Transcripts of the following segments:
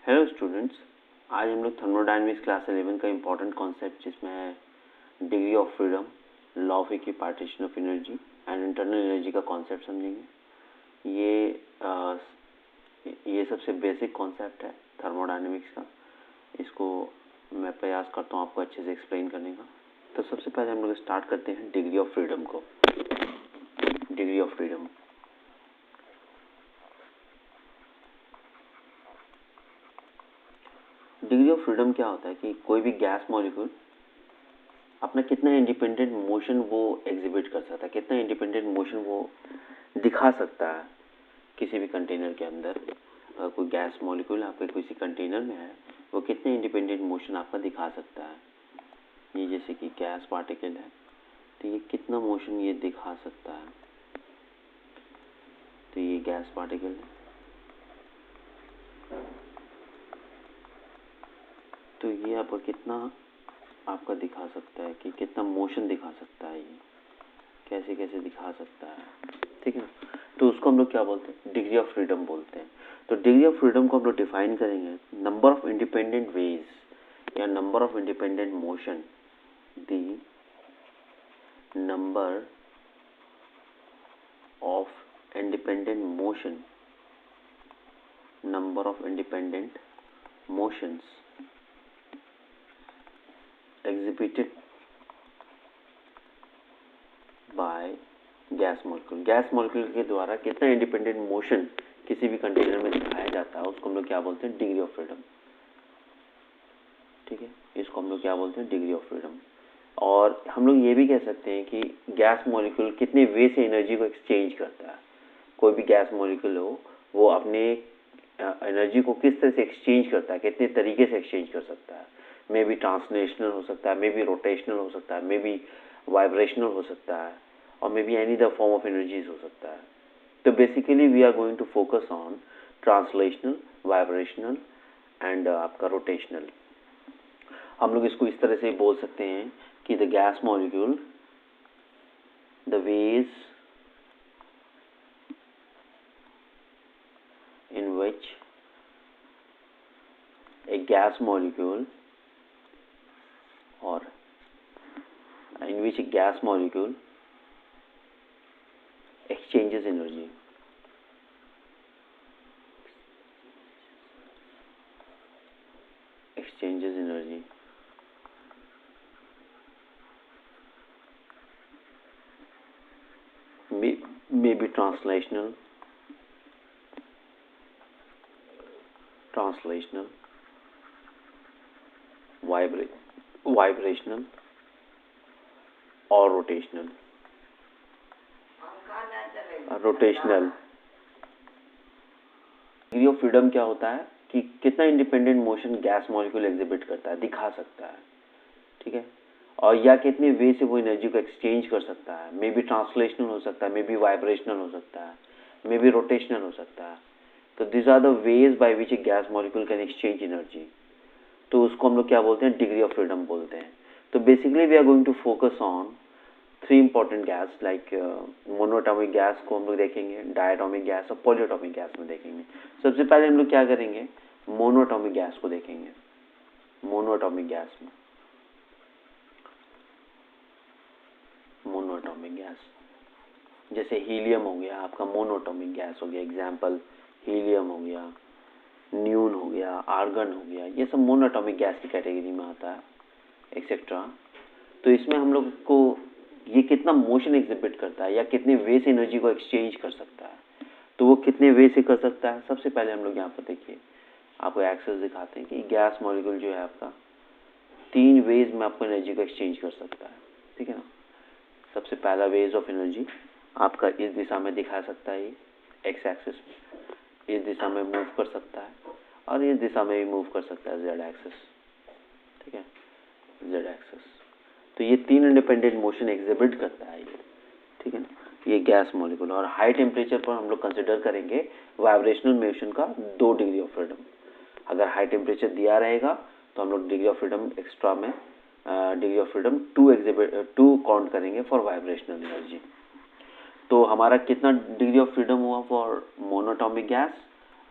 Hello students, आज हम लोग थर्मोडायनेमिक्स क्लास 11 का इम्पोर्टेंट कॉन्सेप्ट जिसमें है degree of freedom, law of equipartition of energy and internal energy का कॉन्सेप्ट समझेंगे। ये सबसे बेसिक कॉन्सेप्ट है थर्मोडायनेमिक्स का। इसको मैं प्रयास करता हूँ आपको अच्छे से एक्सप्लेन करने का। तो सबसे पहले हम लोग स्टार्ट करते हैं डिग्री ऑफ फ्रीडम को। Degree of freedom degree of freedom क्या होता है कि कोई भी गैस मॉलिक्यूल अपना कितना इंडिपेंडेंट मोशन वो एग्जिबिट कर सकता है, कितना इंडिपेंडेंट मोशन वो दिखा सकता है किसी भी कंटेनर के अंदर। अगर कोई गैस मॉलिक्यूल आपके किसी कंटेनर में है, वो कितने इंडिपेंडेंट मोशन आपका दिखा सकता है। ये जैसे कि गैस पार्टिकल है, तो ये कितना मोशन ये दिखा सकता है। तो ये गैस पार्टिकल है, तो ये आपका कितना आपका दिखा सकता है कि कितना मोशन दिखा सकता है, ये कैसे कैसे दिखा सकता है, ठीक है ना। तो उसको हम लोग क्या बोलते हैं, डिग्री ऑफ फ्रीडम बोलते हैं। तो डिग्री ऑफ फ्रीडम को हम लोग डिफाइन करेंगे नंबर ऑफ इंडिपेंडेंट वेज या number of independent motion, the number of independent motion, number of independent motions exhibited by gas molecule. Gas molecule के द्वारा कितना इंडिपेंडेंट मोशन किसी भी कंटेनर में दिखाया जाता है, उसको हम लोग क्या बोलते हैं, डिग्री ऑफ फ्रीडम। ठीक है, इसको हम लोग क्या बोलते हैं, डिग्री ऑफ फ्रीडम। और हम लोग ये भी कह सकते हैं कि गैस मॉलिक्यूल कितने वे से एनर्जी को एक्सचेंज करता है। कोई भी गैस मॉलिक्यूल हो, वो अपने एनर्जी को किस तरह से एक्सचेंज करता है, कितने तरीके से एक्सचेंज कर सकता है। मे बी ट्रांसलेशनल हो सकता है, मे बी रोटेशनल हो सकता है, मे बी वाइब्रेशनल हो सकता है, और may be any the form of energies हो सकता है। तो basically we are going to focus on translational, vibrational and आपका रोटेशनल। हम लोग इसको इस तरह से बोल सकते हैं कि the gas molecule, the ways in which a gas molecule or in which a gas molecule exchanges energy. Exchanges energy. Maybe translational, vibrational और rotational. डिग्री ऑफ फ्रीडम क्या होता है कि कितना independent motion gas molecule exhibit करता है, दिखा सकता है, ठीक है। और या कितने वे से वो एनर्जी को एक्सचेंज कर सकता है। मे बी ट्रांसलेशनल हो सकता है, मे बी वाइब्रेशनल हो सकता है, मे बी रोटेशनल हो सकता है। तो this are the ways by which a gas molecule can exchange energy. तो उसको हम लोग क्या बोलते हैं, डिग्री ऑफ फ्रीडम बोलते हैं। तो basically we are going to focus on three important gas, like monoatomic gas को हम लोग देखेंगे, डायटॉमिक गैस और पॉलीएटॉमिक गैस में देखेंगे। सबसे पहले हम लोग क्या करेंगे, मोनोएटॉमिक गैस को देखेंगे। मोनोएटॉमिक गैस में मोनोएटॉमिक गैस जैसे हीलियम हो गया, आपका मोनोएटॉमिक गैस हो गया, एग्जाम्पल हीलियम हो गया, न्यून हो गया, आर्गन हो गया, ये सब मोनोएटॉमिक गैस की कैटेगरी में आता है, एक्सेट्रा। तो इसमें हम लोग को ये कितना मोशन एग्जिबिट करता है या कितने वे से एनर्जी को एक्सचेंज कर सकता है, तो वो कितने वे से कर सकता है। सबसे पहले हम लोग यहाँ पर देखिए, आपको एक्सेस दिखाते हैं कि गैस मॉलिक्यूल जो है आपका 3 वेज में आपको एनर्जी को एक्सचेंज कर सकता है, ठीक है ना। सबसे पहला वेज ऑफ एनर्जी आपका इस दिशा में दिखा सकता है, ये एक्स एक्सिस में इस दिशा में मूव कर सकता है, और इस दिशा में भी मूव कर सकता है, जेड एक्सिस, ठीक है, जेड एक्सिस। तो ये 3 इंडिपेंडेंट मोशन एग्जिबिट करता है ये, ठीक है ना, ये गैस मॉलिक्यूल। और हाई टेम्परेचर पर हम लोग कंसिडर करेंगे वाइब्रेशनल मोशन का 2 डिग्री ऑफ फ्रीडम। अगर हाई टेम्परेचर दिया रहेगा तो हम लोग डिग्री ऑफ फ्रीडम एक्स्ट्रा में डिग्री ऑफ फ्रीडम 2 काउंट करेंगे फॉर वाइब्रेशनल एनर्जी। तो हमारा कितना डिग्री ऑफ फ्रीडम हुआ फॉर मोनोएटॉमिक गैस,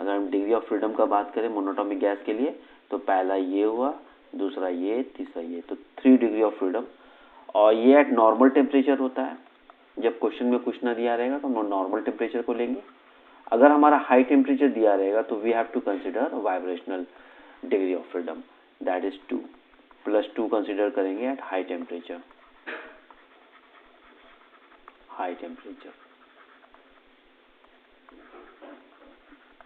अगर हम डिग्री ऑफ फ्रीडम का बात करें मोनोटॉमिक गैस के लिए तो पहला ये हुआ, दूसरा ये, तीसरा ये, तो 3 डिग्री ऑफ फ्रीडम। और ये एट नॉर्मल टेम्परेचर होता है। जब क्वेश्चन में कुछ ना दिया रहेगा तो हम नॉर्मल टेम्परेचर को लेंगे। अगर हमारा हाई टेम्परेचर दिया रहेगा तो we have to consider vibrational degree of freedom, that is 2 +2 consider करेंगे एट हाई टेम्परेचर।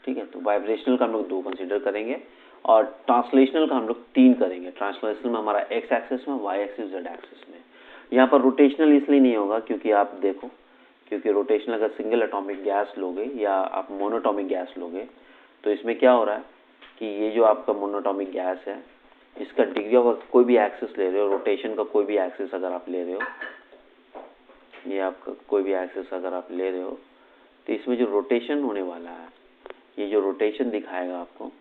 ठीक है, तो वाइब्रेशनल का हम लोग 2 कंसिडर करेंगे और ट्रांसलेशनल का हम लोग 3 करेंगे। ट्रांसलेशनल में हमारा एक्स एक्सिस में, वाई एक्सिस, जेड एक्सिस में। यहाँ पर रोटेशनल इसलिए नहीं होगा क्योंकि आप देखो, क्योंकि रोटेशनल अगर सिंगल एटॉमिक गैस लोगे या आप मोनोटॉमिक गैस लोगे तो इसमें क्या हो रहा है कि ये जो आपका मोनोटॉमिक गैस है इसका डिग्री ऑफ कोई भी एक्सिस ले रहे हो, रोटेशन का कोई भी एक्सिस अगर आप ले रहे हो, ये आपका कोई भी एक्सिस अगर आप ले रहे हो तो इसमें जो रोटेशन होने वाला है, ये जो रोटेशन दिखाएगा आपको,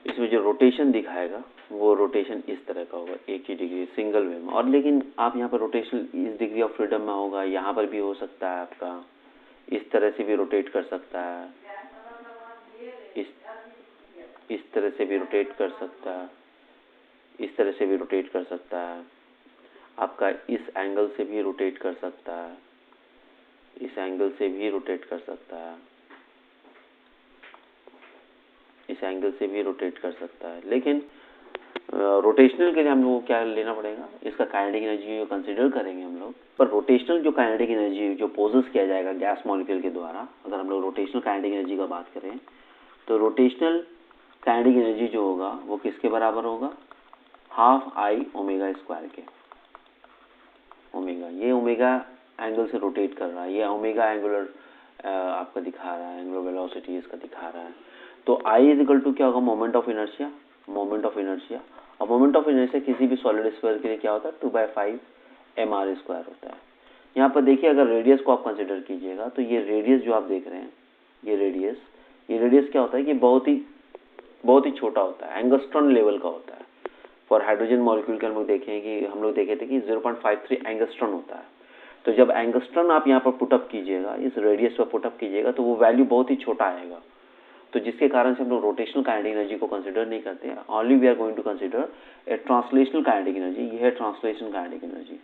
इसमें जो रोटेशन दिखाएगा वो रोटेशन इस तरह का होगा, एक ही डिग्री सिंगल वे में। और लेकिन आप यहाँ पर रोटेशन इस डिग्री ऑफ फ्रीडम में होगा, यहाँ पर भी हो सकता है आपका, इस तरह से भी रोटेट कर सकता है, इस तरह से भी रोटेट कर सकता है, इस तरह से भी रोटेट कर सकता है, आपका इस एंगल से भी रोटेट कर सकता है, इस एंगल से भी रोटेट कर सकता है, इस एंगल से भी रोटेट कर सकता है। लेकिन रोटेशनल के लिए हम लोग को क्या लेना पड़ेगा, इसका काइनेटिक एनर्जी कंसीडर करेंगे हम लोग। पर रोटेशनल जो काइनेटिक एनर्जी जो पोजेस किया जाएगा गैस मॉलिक्यूल के द्वारा, अगर हम लोग रोटेशनल काइनेटिक एनर्जी का बात करें तो रोटेशनल काइनेटिक एनर्जी जो होगा वो किसके बराबर होगा, हाफ आई ओमेगा स्क्वायर के। ओमेगा, ये ओमेगा एंगल से रोटेट कर रहा है, ये ओमेगा एंगुलर आपका दिखा रहा है, एंगुलर वेलोसिटी इसका दिखा रहा है। तो आई इज इक्वल टू क्या होगा, moment of inertia, moment of inertia. और मोमेंट ऑफ इनर्शिया किसी भी सॉलिड स्फीयर के लिए क्या होता है, 2/5 mr स्क्वायर होता है। यहाँ पर देखिए अगर रेडियस को आप कंसिडर कीजिएगा तो ये रेडियस जो आप देख रहे हैं, ये रेडियस क्या होता है कि बहुत ही छोटा होता है, एंगस्ट्रॉन लेवल का होता है। फॉर हाइड्रोजन मॉलिक्यूल के हम लोग देखे थे कि 0.53 एंगस्ट्रॉन होता है। तो जब एंगस्ट्रॉन आप यहाँ पर पुटअप कीजिएगा, इस रेडियस पर पुटअप कीजिएगा तो वो वैल्यू बहुत ही छोटा आएगा। तो जिसके कारण से हम लोग रोटेशनल काइनेटिक एनर्जी को कंसिडर नहीं करते हैं, only we are going to consider a translational kinetic energy. ये है ट्रांसलेशनल काइनेटिक एनर्जी,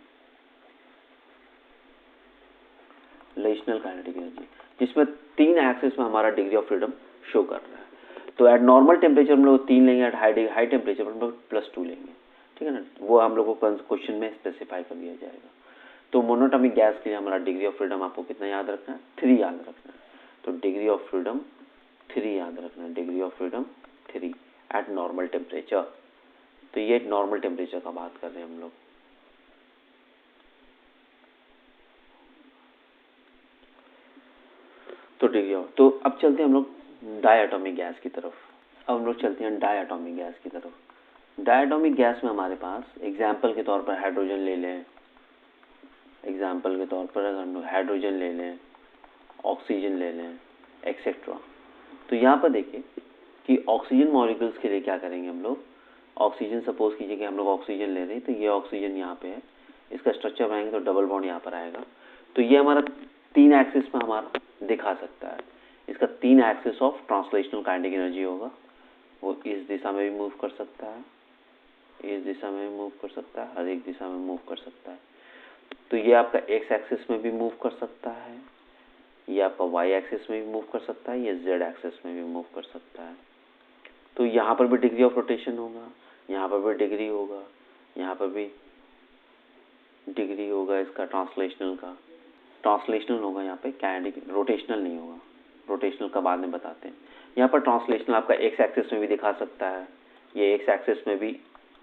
लेशनल काइनेटिक एनर्जी, जिसमें 3 एक्सिस में हमारा डिग्री ऑफ फ्रीडम शो कर रहा है। तो एट नॉर्मल टेम्परेचर हम लोग 3 लेंगे, एट हाई टेम्परेचर हम लोग +2 लेंगे। ठीक है ना, वो हम लोग को क्वेश्चन में स्पेसिफाई कर दिया जाएगा। तो मोनोटॉमिक गैस के लिए हमारा डिग्री ऑफ फ्रीडम आपको कितना याद रखना है, 3 याद रखना है। तो डिग्री ऑफ फ्रीडम 3 याद रखना है, degree of freedom 3 eight normal temperature. तो ये नॉर्मल टेम्परेचर का बात कर रहे हैं हम लोग। तो डिग्री ऑफ, तो अब चलते हैं हम लोग डायटोमिक गैस की तरफ। अब हम लोग चलते हैं डायटोमिक गैस की तरफ। डायटोमिक गैस में हमारे पास एग्जाम्पल के तौर पर हाइड्रोजन ले लें, एग्जाम्पल के तौर पर अगर हम लोग हाइड्रोजन ले लें, ऑक्सीजन ले लें, एक्सेट्रा। तो यहाँ पर देखिए कि ऑक्सीजन मॉलिक्यूल्स के लिए क्या करेंगे हम लोग। ऑक्सीजन सपोज कीजिए कि हम लोग ऑक्सीजन ले रहे हैं, तो ये ऑक्सीजन यहाँ पे है, इसका स्ट्रक्चर बनाएंगे तो डबल बॉन्ड यहाँ पर आएगा। तो ये हमारा 3 एक्सिस में हमारा दिखा सकता है। इसका 3 axis of translational kinetic energy होगा, वो इस दिशा में भी मूव कर सकता है, इस दिशा में भी मूव कर सकता है, हर एक दिशा में मूव कर सकता है। तो ये आपका एक्स एक्सिस में भी मूव कर सकता है, ये आपका वाई एक्सिस में भी मूव कर सकता है, ये जेड एक्सिस में भी मूव कर सकता है। तो यहाँ पर भी डिग्री ऑफ रोटेशन होगा, यहाँ पर भी डिग्री होगा, यहाँ पर भी डिग्री होगा इसका ट्रांसलेशनल का। ट्रांसलेशनल होगा यहाँ पे, काइनेटिक, रोटेशनल नहीं होगा। रोटेशनल का बाद में बताते हैं। यहाँ पर ट्रांसलेशनल आपका एक्स एक्सिस में भी दिखा सकता है, ये एक्स एक्सिस में भी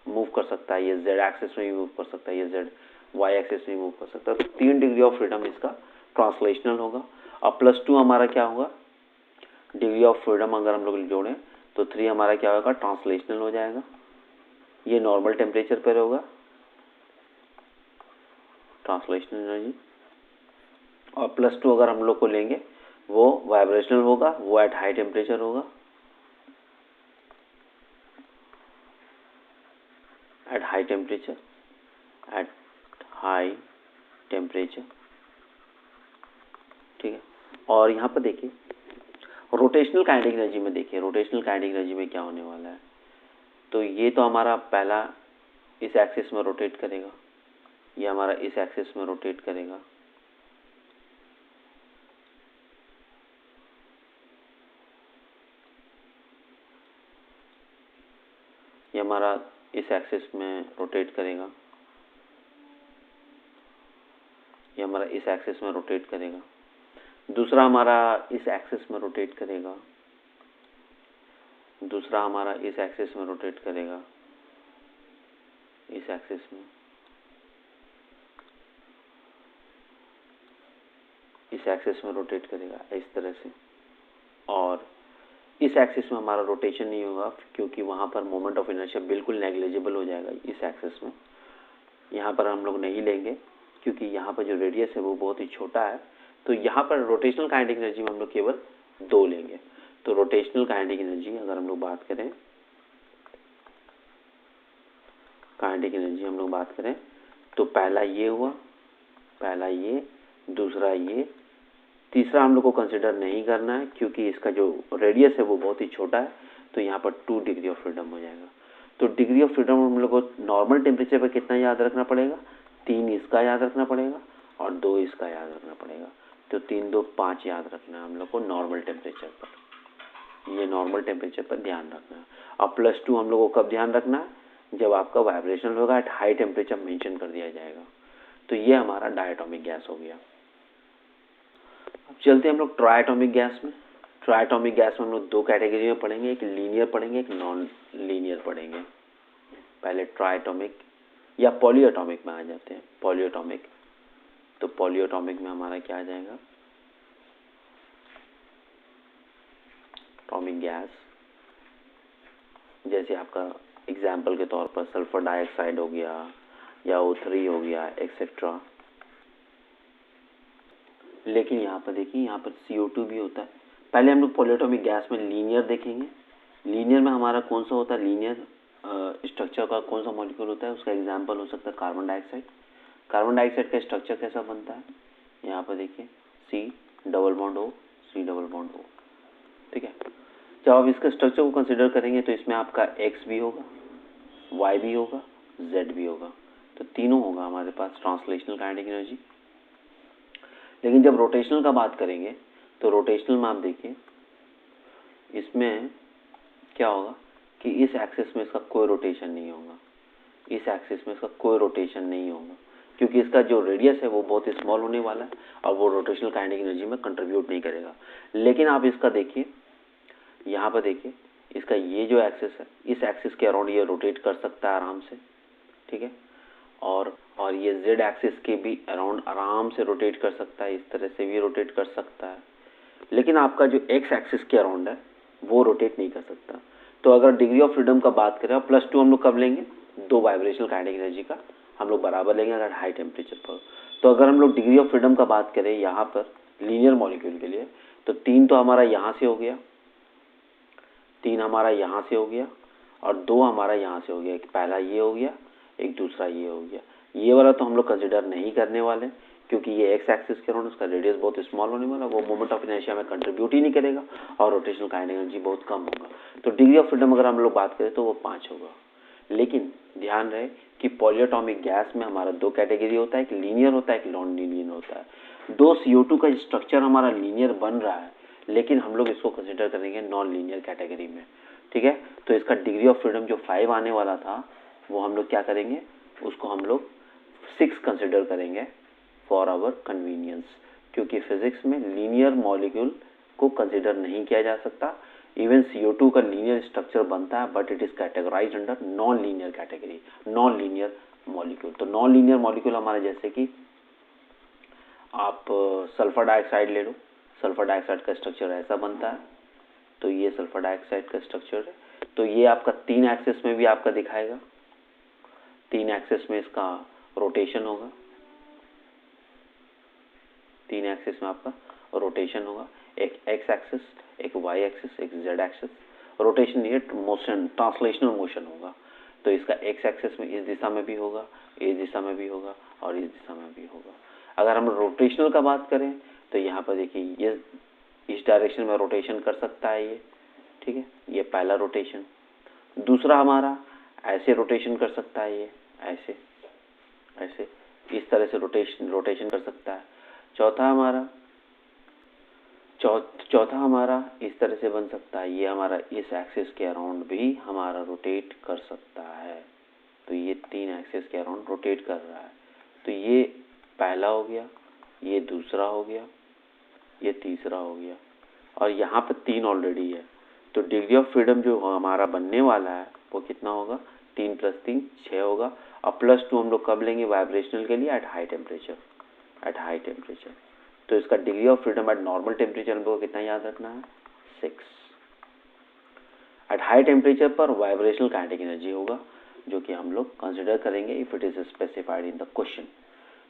मूव कर सकता है, ये जेड एक्सिस में भी मूव कर सकता है, ये जेड वाई एक्सिस में मूव कर सकता है। तो 3 डिग्री ऑफ फ्रीडम इसका ट्रांसलेशनल होगा। और +2 हमारा क्या होगा, डिग्री ऑफ फ्रीडम अगर हम लोग जोड़ें तो 3 हमारा क्या होगा, ट्रांसलेशनल हो जाएगा। ये नॉर्मल टेम्परेचर पर होगा ट्रांसलेशनल एनर्जी, और +2 अगर हम लोग को लेंगे वो वाइब्रेशनल होगा, वो एट हाई टेम्परेचर होगा, eight high temperature, eight high temperature. ठीक है, और यहाँ पर देखिए रोटेशनल काइनेटिक एनर्जी में, देखिए रोटेशनल काइनेटिक एनर्जी में क्या होने वाला है। तो ये तो हमारा पहला इस एक्सिस में रोटेट करेगा, ये हमारा इस एक्सिस में रोटेट करेगा, ये हमारा इस एक्सिस में रोटेट करेगा, ये हमारा इस एक्सिस में रोटेट करेगा। दूसरा हमारा इस एक्सिस में रोटेट करेगा, दूसरा हमारा इस एक्सिस में रोटेट करेगा, इस एक्सिस में, इस एक्सिस में रोटेट करेगा इस तरह से। और इस एक्सिस में हमारा रोटेशन नहीं होगा क्योंकि वहाँ पर मोमेंट ऑफ इनर्शिया बिल्कुल नेग्लिजिबल हो जाएगा इस एक्सिस में। यहाँ पर हम लोग नहीं लेंगे क्योंकि यहाँ पर जो रेडियस है वो बहुत ही छोटा है। तो यहाँ पर रोटेशनल काइनेटिक एनर्जी में हम लोग केवल 2 लेंगे। तो रोटेशनल काइनेटिक एनर्जी अगर हम लोग बात करें, काइनेटिक एनर्जी हम लोग बात करें तो पहला ये हुआ, पहला ये, दूसरा ये, तीसरा हम लोग को कंसिडर नहीं करना है क्योंकि इसका जो रेडियस है वो बहुत ही छोटा है। तो यहाँ पर 2 डिग्री ऑफ फ्रीडम हो जाएगा। तो डिग्री ऑफ फ्रीडम हम लोग को नॉर्मल टेम्परेचर पर कितना याद रखना पड़ेगा, 3 इसका याद रखना पड़ेगा और 2 इसका याद रखना पड़ेगा। तो 3 2 5 याद रखना है हम लोग को नॉर्मल टेम्परेचर पर, ये नॉर्मल टेम्परेचर पर ध्यान रखना है। और +2 हम लोग को कब ध्यान रखना है, जब आपका वाइब्रेशन होगा एट हाई टेम्परेचर मेंशन कर दिया जाएगा। तो ये हमारा डायटोमिक गैस हो गया। अब चलते हैं हम लोग ट्राइएटॉमिक गैस में। ट्राइएटॉमिक गैस में हम लोग 2 कैटेगरी में पढ़ेंगे, एक लीनियर पढ़ेंगे, एक नॉन लीनियर पढ़ेंगे। पहले ट्राइएटॉमिक या पॉलीएटॉमिक में आ जाते हैं। पॉलीएटॉमिक, तो पॉलीएटॉमिक में हमारा क्या आ जाएगा, एटॉमिक गैस, जैसे आपका एग्जाम्पल के तौर पर सल्फर डाइऑक्साइड हो गया या O3 हो गया एक्सेट्रा। लेकिन यहाँ पर देखिए, यहाँ पर CO2 भी होता है। पहले हम लोग पॉलीएटॉमिक गैस में लीनियर देखेंगे। लीनियर में हमारा कौन सा होता है, लीनियर स्ट्रक्चर का कौन सा मॉलिक्यूल होता है, उसका एग्जांपल हो सकता है कार्बन डाइऑक्साइड। कार्बन डाइऑक्साइड का स्ट्रक्चर कैसा बनता है, यहाँ पर देखिए C double bond O, C double bond O, ठीक है। जब आप इसका स्ट्रक्चर को कंसिडर करेंगे तो इसमें आपका X भी होगा, Y भी होगा, Z भी होगा। तो तीनों होगा हमारे पास ट्रांसलेशनल काइनेटिक एनर्जी। लेकिन जब रोटेशनल का बात करेंगे तो रोटेशनल में आप देखिए इसमें क्या होगा कि इस एक्सिस में इसका कोई रोटेशन नहीं होगा, इस एक्सिस में इसका कोई रोटेशन नहीं होगा क्योंकि इसका जो रेडियस है वो बहुत स्मॉल होने वाला है और वो रोटेशनल काइनेटिक एनर्जी में कंट्रीब्यूट नहीं करेगा। लेकिन आप इसका देखिए, यहाँ पर देखिए इसका ये जो एक्सिस है, इस एक्सिस के अराउंड ये रोटेट कर सकता है आराम से, ठीक है। और ये Z एक्सिस के भी अराउंड आराम से रोटेट कर सकता है, इस तरह से भी रोटेट कर सकता है। लेकिन आपका जो X एक्सिस के अराउंड है वो रोटेट नहीं कर सकता। तो अगर डिग्री ऑफ फ्रीडम का बात करें और +2 हम लोग कब लेंगे, 2 वाइब्रेशनल काइनेटिक एनर्जी का हम लोग बराबर लेंगे अगर हाई टेम्परेचर पर। तो अगर हम लोग डिग्री ऑफ फ्रीडम का बात करें यहाँ पर लीनियर मॉलिक्यूल के लिए, तो 3 तो हमारा यहाँ से हो गया, 3 हमारा यहाँ से हो गया और 2 हमारा यहाँ से हो गया। एक पहला ये हो गया, एक दूसरा ये हो गया। ये वाला तो हम लोग कंसिडर नहीं करने वाले क्योंकि ये X एक्सिस के अराउंड उसका रेडियस बहुत स्मॉल होने वाला, वो मोमेंट ऑफ इनर्शिया में कंट्रीब्यूट ही नहीं करेगा और रोटेशनल काइनेटिक एनर्जी बहुत कम होगा। तो डिग्री ऑफ फ्रीडम अगर हम लोग बात करें तो वो 5 होगा। लेकिन ध्यान रहे कि पॉलीएटॉमिक गैस में हमारा 2 कैटेगरी होता है, एक लीनियर होता है, एक नॉन लीनियर होता है। 2 CO2 का स्ट्रक्चर हमारा लीनियर बन रहा है लेकिन हम लोग इसको कंसिडर करेंगे नॉन लीनियर कैटेगरी में, ठीक है। तो इसका डिग्री ऑफ फ्रीडम जो 5 आने वाला था वो हम लोग क्या करेंगे, उसको हम लोग 6 कंसिडर करेंगे फॉर आवर कन्वीनियंस, क्योंकि फिजिक्स में लीनियर मॉलिक्यूल को कंसिडर नहीं किया जा सकता। इवन CO2 का लीनियर स्ट्रक्चर बनता है but it is categorised under non linear category, non linear molecule. तो नॉन लीनियर मॉलिक्यूल हमारा जैसे कि आप सल्फर डाइऑक्साइड ले लो, सल्फर डाइऑक्साइड का स्ट्रक्चर ऐसा बनता है। तो ये सल्फर डाइऑक्साइड का स्ट्रक्चर है। तो ये आपका 3 एक्सिस में भी आपका दिखाएगा, 3 एक्सिस में इसका रोटेशन होगा, 3 एक्सिस में आपका रोटेशन होगा, एक X एक्सिस, एक Y एक्सिस, एक Z एक्सिस। रोटेशन ये मोशन, ट्रांसलेशनल मोशन होगा। तो इसका X एक्सिस में इस दिशा में भी होगा, इस दिशा में भी होगा और इस दिशा में भी होगा। अगर हम रोटेशनल का बात करें तो यहाँ पर देखिए ये इस डायरेक्शन में रोटेशन कर सकता है ये, ठीक है, ये पहला रोटेशन। दूसरा हमारा ऐसे रोटेशन कर सकता है, ये ऐसे ऐसे इस तरह से रोटेशन कर सकता है। चौथा हमारा इस तरह से बन सकता है, ये हमारा इस एक्सिस के अराउंड भी हमारा रोटेट कर सकता है। तो ये 3 एक्सिस के अराउंड रोटेट कर रहा है। तो ये पहला हो गया, ये दूसरा हो गया, ये तीसरा हो गया, और यहाँ पर 3 ऑलरेडी है। तो डिग्री ऑफ फ्रीडम जो हमारा बनने वाला है वो कितना होगा, 3 + 3 6 होगा। और +2 हम लोग कब लेंगे, वाइब्रेशनल के लिए एट हाई टेम्परेचर, तो इसका degree of freedom eight normal temperature हम लोग को कितना याद रखना है, 6। एट हाई टेम्परेचर पर वाइब्रेशनल काइनेटिक एनर्जी होगा, जो कि हम लोग कंसिडर करेंगे if it is specified in the question.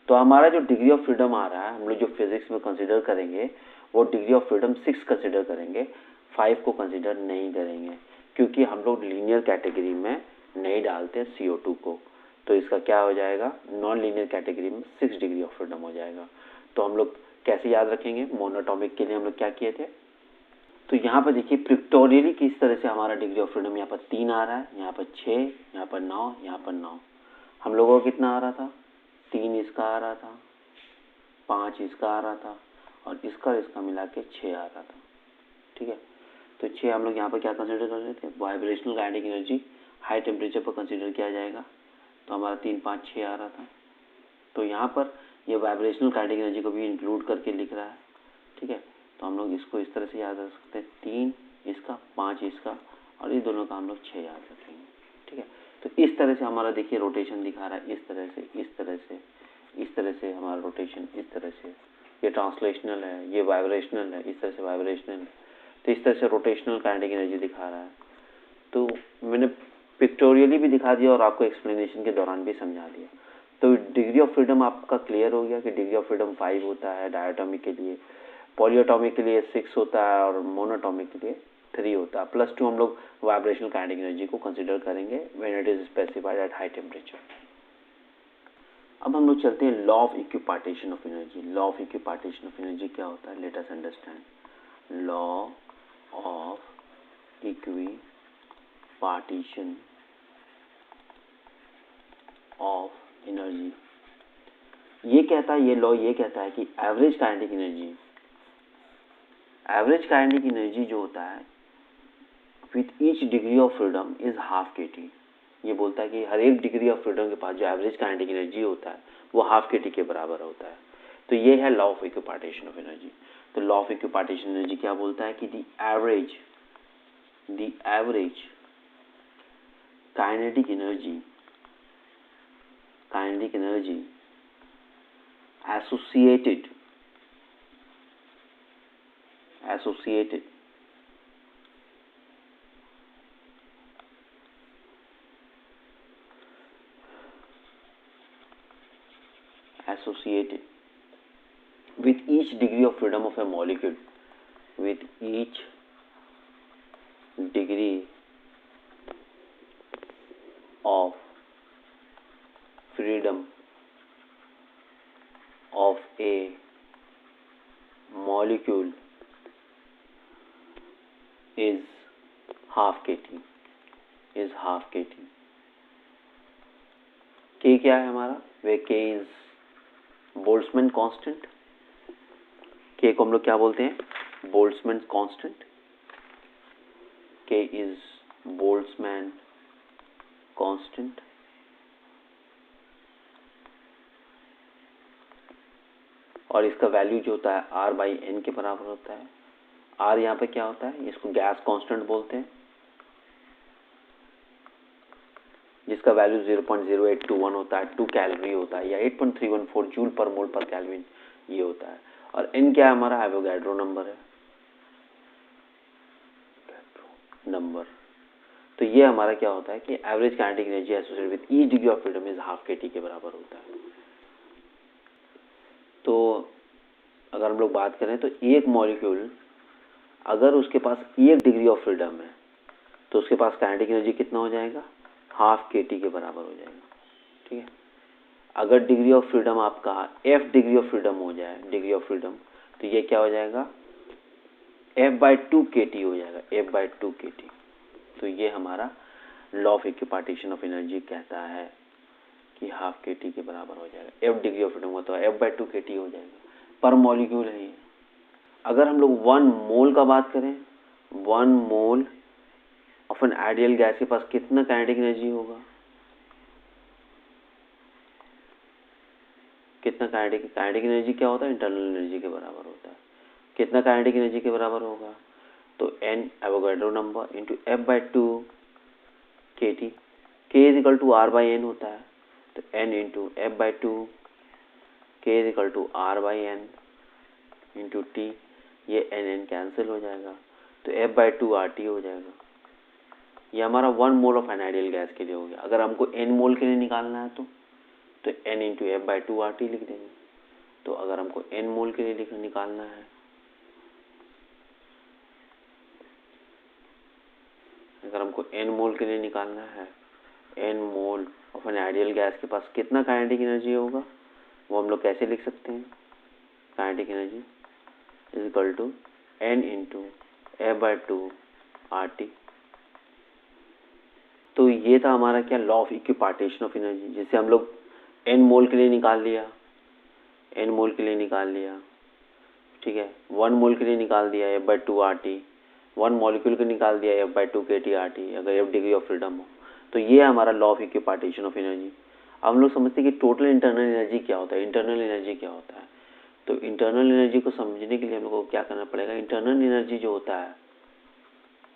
तो हमारा जो डिग्री ऑफ फ्रीडम आ रहा है, हम लोग जो फिजिक्स में कंसिडर करेंगे वो डिग्री ऑफ फ्रीडम 6 कंसिडर करेंगे, 5 को कंसिडर नहीं करेंगे, क्योंकि हम लोग लीनियर कैटेगरी में नहीं डालते CO2 को। तो इसका क्या हो जाएगा, नॉन लीनियर कैटेगरी में 6 डिग्री ऑफ फ्रीडम हो जाएगा। तो हम लोग कैसे याद रखेंगे, मोनोटॉमिक के लिए हम लोग क्या किए थे। तो यहाँ पर देखिए पिक्टोरियली किस तरह से हमारा डिग्री ऑफ फ्रीडम, यहाँ पर 3 आ रहा है, यहाँ पर 6, यहाँ पर 9, यहाँ पर 9। हम लोगों को कितना आ रहा था, 3 इसका आ रहा था, 5 इसका आ रहा था, और इसका मिला के 6 आ रहा था, ठीक है। तो 6 हम लोग यहाँ पर क्या कंसिडर कर रहे थे, vibrational kinetic energy high temperature पर कंसिडर किया जाएगा। तो हमारा 3, 5, 6 आ रहा था। तो यहाँ पर ये वाइब्रेशनल काइनेटिक एनर्जी को भी इंक्लूड करके लिख रहा है, ठीक है। तो हम लोग इसको इस तरह से याद रख सकते हैं, 3 इसका, 5 इसका, और इस दोनों का हम लोग 6 याद रखेंगे, ठीक है। तो इस तरह से हमारा देखिए रोटेशन दिखा रहा है, इस तरह से, इस तरह से, इस तरह से हमारा रोटेशन, इस तरह से। ये ट्रांसलेशनल है, ये वाइब्रेशनल है, इस तरह से वाइब्रेशनल है। तो इस तरह से रोटेशनल काइनेटिक एनर्जी दिखा रहा है। तो मैंने पिक्टोरियली भी दिखा दिया और आपको एक्सप्लेनेशन के दौरान भी समझा दिया। तो डिग्री ऑफ फ्रीडम आपका क्लियर हो गया कि डिग्री ऑफ फ्रीडम 5 होता है डायटोमिक के लिए, पॉलीएटॉमिक के लिए 6 होता है, और मोनोटॉमिक के लिए 3 होता है। +2 हम लोग वाइब्रेशनल काइनेटिक एनर्जी को कंसिडर करेंगे when it is specified eight high temperature. अब हम लोग चलते हैं law of equipartition of energy. Law of equipartition of energy क्या होता है, let us understand. Law of equipartition of energy ये कहता है, ये लॉ ये कहता है कि एवरेज काइनेटिक एनर्जी जो होता है with each degree of freedom is ½ kT। ये बोलता है कि हर एक डिग्री ऑफ फ्रीडम के पास जो एवरेज काइनेटिक एनर्जी होता है वो ½ kT के बराबर होता है। तो ये है law of equipartition of energy. तो लॉ ऑफ इक्विपार्टीशन एनर्जी क्या बोलता है कि the average kinetic energy associated with each degree of freedom of a molecule, with each degree of freedom of a molecule is ½ kT, K क्या है हमारा, वे K is Boltzmann constant. K को हम लोग क्या बोलते हैं, Boltzmann constant. K is Boltzmann constant. और इसका वैल्यू जो होता है R/N के बराबर होता है। R यहाँ पे क्या होता है, इसको गैस कांस्टेंट बोलते हैं, जिसका वैल्यू 0.0821 होता है, 2 कैलोरी होता है, या 8.314 जूल पर मोल पर केल्विन ये होता है। और N क्या है हमारा, एवोगाड्रो नंबर है, तो ये हमारा क्या होता है कि average kinetic energy associated with each degree of freedom is ½ kT के बराबर होता है। तो अगर हम लोग बात करें तो एक मॉलिक्यूल अगर उसके पास 1 डिग्री ऑफ फ्रीडम है तो उसके पास काइनेटिक एनर्जी कितना हो जाएगा, ½ kT के बराबर हो जाएगा, ठीक है। अगर डिग्री ऑफ फ्रीडम आपका F डिग्री ऑफ फ्रीडम हो जाए, डिग्री ऑफ फ्रीडम, तो ये क्या हो जाएगा, F/2 kT हो जाएगा, F/2 kT। तो ये हमारा law of equipartition of energy कहता है कि हाफ kT के बराबर हो जाएगा। F डिग्री ऑफ फ्रीडम होता है, F/2 kT हो जाएगा, पर मॉलिक्यूल है। अगर हम लोग 1 मोल का बात करें, 1 mole of an ideal gas के पास कितना काइनेटिक एनर्जी होगा, कितना काइनेटिक एनर्जी क्या होता है, इंटरनल एनर्जी के बराबर होता है। कितना काइनेटिक एनर्जी के बराबर होगा, तो n Avogadro number into F/2 kT, K is equal to R/N होता है, तो n into F/2 K is equal to R/N into T, ये n कैंसिल हो जाएगा, तो F/2 RT हो जाएगा। ये हमारा 1 mole of an ideal gas के लिए हो गया। अगर हमको n मोल के लिए निकालना है तो n इंटू F/2 RT लिख देंगे। तो अगर हमको n मोल के लिए निकालना है, अगर हमको n मोल के लिए निकालना है, n mole of an ideal gas के पास कितना काइनेटिक एनर्जी होगा, वो हम लोग कैसे लिख सकते हैं, kinetic energy is equal to n into F/2 RT। तो ये था हमारा क्या, law of equipartition of energy, जिसे हम लोग n मोल के लिए निकाल लिया, n मोल के लिए निकाल लिया, ठीक है। 1 मोल के लिए निकाल दिया F/2 RT, 1 मॉलिक्यूल के निकाल दिया F/2 kT RT, अगर F डिग्री ऑफ फ्रीडम हो। तो ये हमारा law of equipartition of energy. अब हम लोग समझते हैं कि टोटल इंटरनल एनर्जी क्या होता है, इंटरनल एनर्जी क्या होता है। तो इंटरनल एनर्जी को समझने के लिए हम लोग को क्या करना पड़ेगा, इंटरनल एनर्जी जो होता है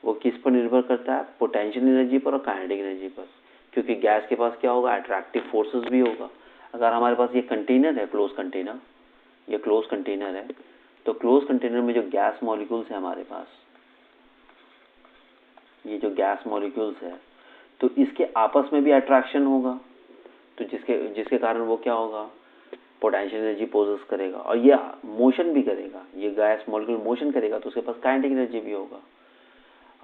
वो किस पर निर्भर करता है, पोटेंशियल एनर्जी पर और काइनेटिक एनर्जी पर। क्योंकि गैस के पास क्या होगा, अट्रैक्टिव फोर्सेस भी होगा। अगर हमारे पास ये कंटेनर है, क्लोज कंटेनर, ये क्लोज कंटेनर है, तो क्लोज कंटेनर में जो गैस मॉलिक्यूल्स है हमारे पास, ये जो गैस मॉलिक्यूल्स है, तो इसके आपस में भी अट्रैक्शन होगा, तो जिसके कारण वो क्या होगा, पोटेंशियल एनर्जी पोजेस करेगा, और ये मोशन भी करेगा। ये गैस मॉलिक्यूल मोशन करेगा तो उसके पास काइनेटिक एनर्जी भी होगा।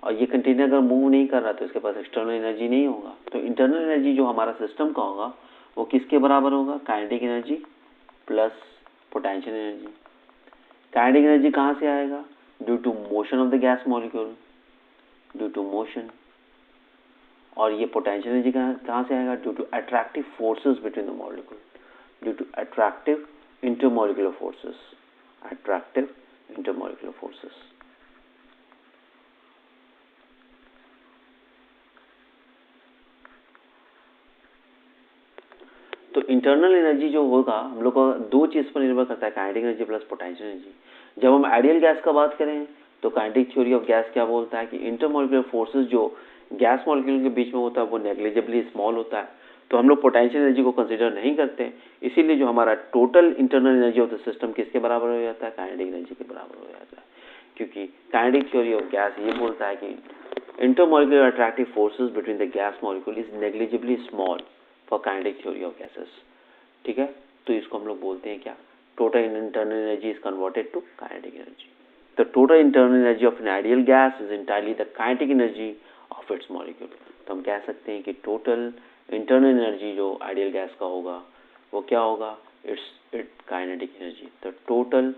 और ये कंटेनर अगर मूव नहीं कर रहा तो इसके पास एक्सटर्नल एनर्जी नहीं होगा। तो इंटरनल एनर्जी जो हमारा सिस्टम का होगा वो किसके बराबर होगा, kinetic energy plus potential energy. Kinetic energy कहाँ से आएगा, due to motion of the gas molecule, due to motion. और ये पोटेंशियल एनर्जी कहाँ से आएगा, due to attractive forces between the molecule, due to attractive intermolecular forces, attractive intermolecular forces. तो internal energy जो होगा हम लोग को दो चीज़ पर निर्भर करता है, kinetic energy plus potential energy. जब हम आइडियल गैस का बात करें तो काइनेटिक थ्योरी ऑफ गैस क्या बोलता है कि इंटरमॉलिक्यूलर फोर्सेस जो गैस मॉलिक्यूल के बीच में होता है वो नेग्लिजिबली स्मॉल होता है, तो हम लोग पोटेंशियल एनर्जी को कंसिडर नहीं करते। इसीलिए जो हमारा total internal energy of the system किसके बराबर हो जाता है, काइनेटिक एनर्जी के बराबर हो जाता है। क्योंकि काइनेटिक थ्योरी ऑफ गैस ये बोलता है कि intermolecular attractive forces between the gas molecule is negligibly small for kinetic theory of gases, ठीक है। तो इसको हम लोग बोलते हैं क्या, total internal energy is converted to kinetic energy. The total internal energy of an ideal gas is entirely the kinetic energy of its molecule. तो हम कह सकते हैं कि टोटल इंटरनल एनर्जी जो आइडियल गैस का होगा वो क्या होगा, it's kinetic energy. The total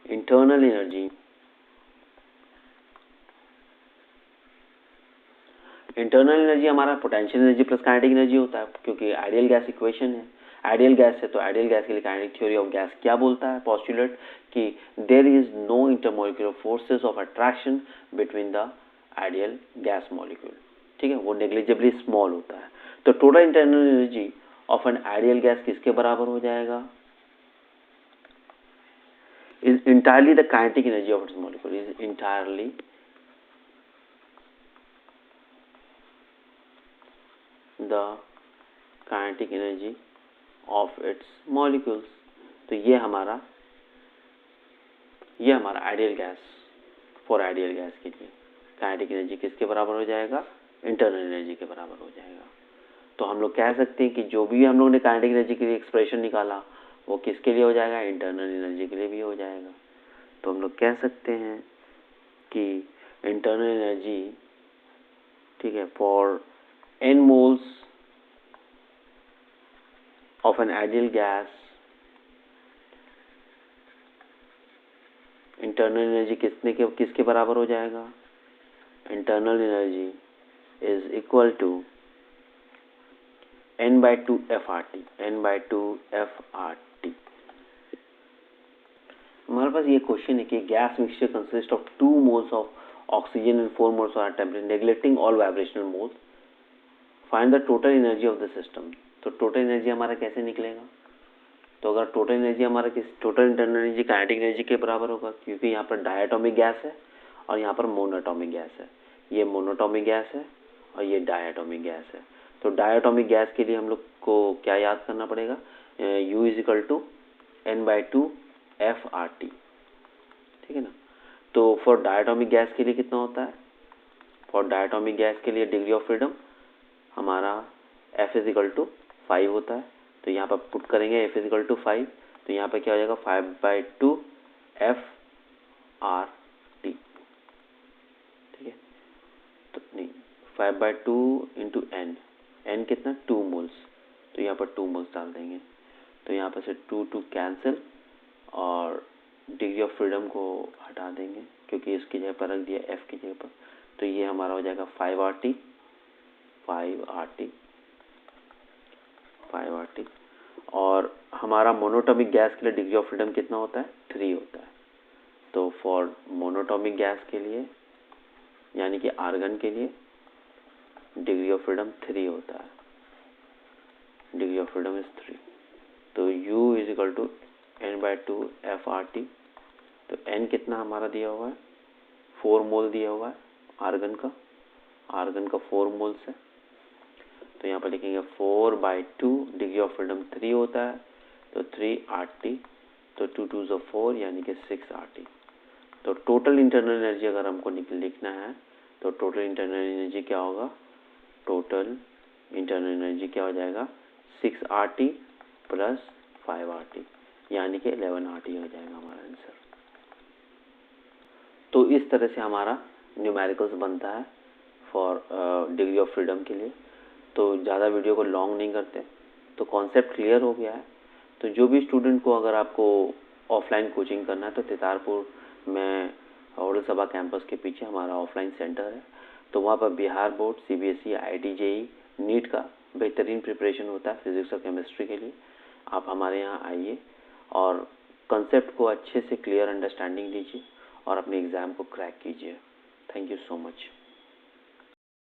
internal energy, internal energy हमारा potential energy plus kinetic energy होता है, क्योंकि आइडियल गैस इक्वेशन है, आइडियल गैस है। तो आइडियल गैस के लिए काइनेटिक थ्योरी ऑफ गैस क्या बोलता है, पोस्टुलेट कि there is no intermolecular forces of attraction between the ideal gas molecule, ठीक है, वो नेग्लिजिबली स्मॉल होता है। तो total internal energy of an ideal gas किसके बराबर हो जाएगा, is entirely the kinetic energy of its molecule, is entirely the kinetic energy of its molecules। तो ये हमारा ideal gas, for ideal gas के लिए काइनेटिक एनर्जी किसके बराबर हो जाएगा, इंटरनल एनर्जी के बराबर हो जाएगा। तो हम लोग कह सकते हैं कि जो भी हम लोग ने काइनेटिक एनर्जी के लिए एक्सप्रेशन निकाला वो किसके लिए हो जाएगा, इंटरनल एनर्जी के लिए भी हो जाएगा। तो हम लोग कह सकते हैं कि इंटरनल एनर्जी, ठीक है, for n moles of an ideal gas internal energy किसके बराबर हो जाएगा? Internal energy is equal to n/2 FRT, n/2 FRT। हमारे पास ये क्वेश्चन है कि gas mixture consist of 2 moles of oxygen and 4 moles of temperature neglecting all vibrational moles, find the total energy of the system. तो total energy हमारा कैसे निकलेगा? तो अगर टोटल एनर्जी हमारा total internal energy kinetic energy के बराबर होगा, क्योंकि यहाँ पर डायटोमिक गैस है और यहाँ पर मोनोटोमिक गैस है। ये मोनोटोमिक गैस है और ये डायटोमिक गैस है। तो डायटोमिक गैस के लिए हम लोग को क्या याद करना पड़ेगा? U is equal to n/2 FRT, ठीक है ना। तो फॉर डायटोमिक गैस के लिए कितना होता है? फॉर डायटोमिक गैस के लिए डिग्री ऑफ फ्रीडम हमारा F इज इक्वल टू 5 होता है। तो यहाँ पर पुट करेंगे F इज इक्वल टू 5, तो यहाँ पर क्या हो जाएगा? 5/2 FRT, ठीक है। तो नहीं, 5/2 इंटू n कितना? 2 मोल्स, तो यहाँ पर 2 मोल्स डाल देंगे। तो यहाँ पर से 2 कैंसिल और डिग्री ऑफ फ्रीडम को हटा देंगे क्योंकि इसकी जगह पर रख दिया F की जगह पर। तो ये हमारा हो जाएगा 5RT, 5RT। और हमारा मोनोटोमिक गैस के लिए डिग्री ऑफ फ्रीडम कितना होता है? 3 होता है। तो फॉर मोनोटोमिक गैस के लिए यानी कि आर्गन के लिए डिग्री ऑफ फ्रीडम 3 होता है। Degree of freedom is 3। तो U is equal to n/2 FRT। तो n कितना हमारा दिया हुआ है? 4 मोल दिया हुआ है आर्गन का 4 मोल्स है। तो यहाँ पर लिखेंगे 4/2, डिग्री ऑफ फ्रीडम 3 होता है, तो 3RT। तो 2 2 4 यानी कि 6RT। तो टोटल इंटरनल एनर्जी अगर हमको लिखना है तो टोटल इंटरनल एनर्जी क्या होगा? टोटल इंटरनल एनर्जी क्या हो जाएगा? 6RT प्लस 5RT यानी कि 11RT हो जाएगा हमारा आंसर। तो इस तरह से हमारा न्यूमेरिकल्स बनता है फॉर डिग्री ऑफ फ्रीडम के लिए। तो ज़्यादा वीडियो को लॉन्ग नहीं करते, तो कॉन्सेप्ट क्लियर हो गया है। तो जो भी स्टूडेंट को अगर आपको ऑफलाइन कोचिंग करना है तो तितारपुर में औरल सभा कैंपस के पीछे हमारा ऑफलाइन सेंटर है। तो वहाँ पर Bihar board, CBSE, IIT, JEE, NEET का बेहतरीन प्रिपरेशन होता है फिजिक्स और केमिस्ट्री के लिए। आप हमारे यहाँ आइए और कंसेप्ट को अच्छे से क्लियर अंडरस्टैंडिंग दीजिए और अपने एग्ज़ाम को क्रैक कीजिए। Thank you so much.